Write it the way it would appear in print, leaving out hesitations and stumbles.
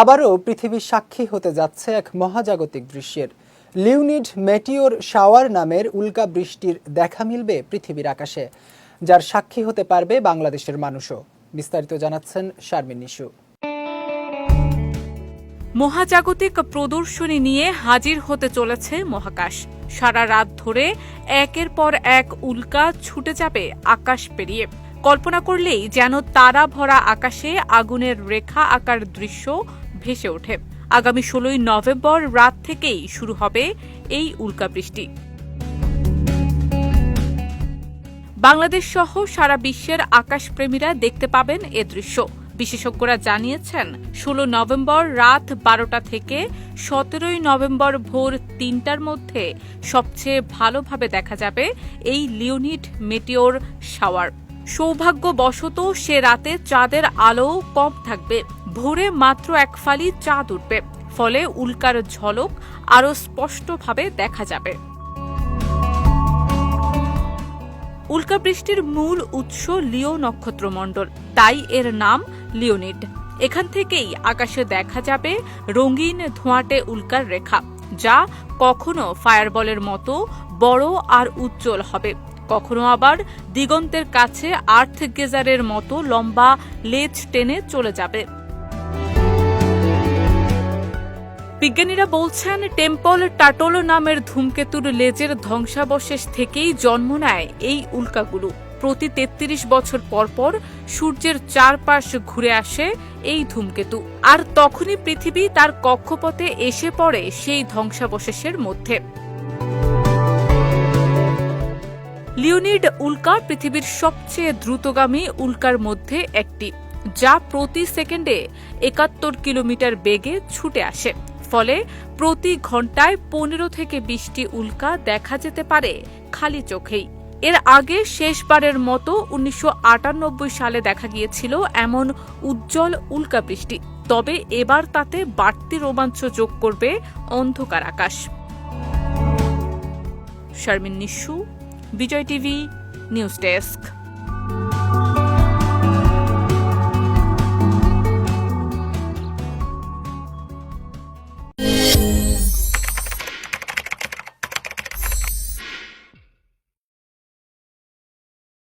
আবারও পৃথিবী সাক্ষী হতে যাচ্ছে এক মহাজাগতিক দৃশ্যের। লিওনিড মেটিওর শাওয়ার নামের উল্কা বৃষ্টির দেখা মিলবে পৃথিবীর আকাশে, যার সাক্ষী হতে পারবে বাংলাদেশের মানুষও। বিস্তারিত জানাচ্ছেন শারমিন নিশু। মহাজাগতিক প্রদর্শনী নিয়ে হাজির হতে চলেছে মহাকাশ। সারা রাত ধরে একের পর এক উল্কা ছুটে যাবে আকাশ পেরিয়ে। কল্পনা করলেই যেন তারা ভরা আকাশে আগুনের রেখা আঁকার দৃশ্য ভেসে ওঠে। আগামী 16 নভেম্বর রাত থেকেই শুরু হবে এই উল্কাবৃষ্টি। বাংলাদেশ সহ সারা বিশ্বের আকাশপ্রেমীরা দেখতে পাবেন এ দৃশ্য। বিশেষজ্ঞরা জানিয়েছেন 16 নভেম্বর রাত 12টা থেকে 17 নভেম্বর ভোর 3টার মধ্যে সবচেয়ে ভালোভাবে দেখা যাবে এই লিওনিড মেটিওর শাওয়ার। সৌভাগ্যবশত সে রাতে চাঁদের আলোও কম থাকবে। ভোরে মাত্র এক ফালি চাঁদ উঠবে, ফলে উল্কার ঝলক আরও স্পষ্টভাবে দেখা যাবে। উল্কাবৃষ্টির মূল উৎস লিও নক্ষত্রমণ্ডল, তাই এর নাম লিওনিড। এখান থেকেই আকাশে দেখা যাবে রঙিন ধোঁয়াটে উল্কার রেখা, যা কখনো ফায়ারবলের মতো বড় আর উজ্জ্বল হবে, কখনো আবার দিগন্তের কাছে আর্থ গেজারের মতো লম্বা লেজ টেনে চলে যাবে। বিজ্ঞানীরা বলছেন, টেম্পল টাটল নামের ধূমকেতুর লেজের ধ্বংসাবশেষ থেকেই জন্ম নেয় এই উল্কাগুলো। প্রতি 33 বছর পর পর সূর্যের চারপাশ ঘুরে আসে এই ধূমকেতু, আর তখনই পৃথিবী তার কক্ষপথে এসে পড়ে সেই ধ্বংসাবশেষের মধ্যে। লিওনিড উল্কা পৃথিবীর সবচেয়ে দ্রুতগামী উল্কার মধ্যে একটি, যা প্রতি সেকেন্ডে 71 কিলোমিটার বেগে ছুটে আসে। ফলে প্রতি ঘন্টায় 15 থেকে 20টি উল্কা দেখা যেতে পারে খালি চোখেই। এর আগে শেষবারের মতো 1998 সালে দেখা গিয়েছিল এমন উজ্জ্বল উল্কাবৃষ্টি। তবে এবার তাতে বাড়তি রোমাঞ্চ যোগ করবে অন্ধকার আকাশ। শারমিন নিশু, বিজয় টিভি নিউজ ডেস্ক।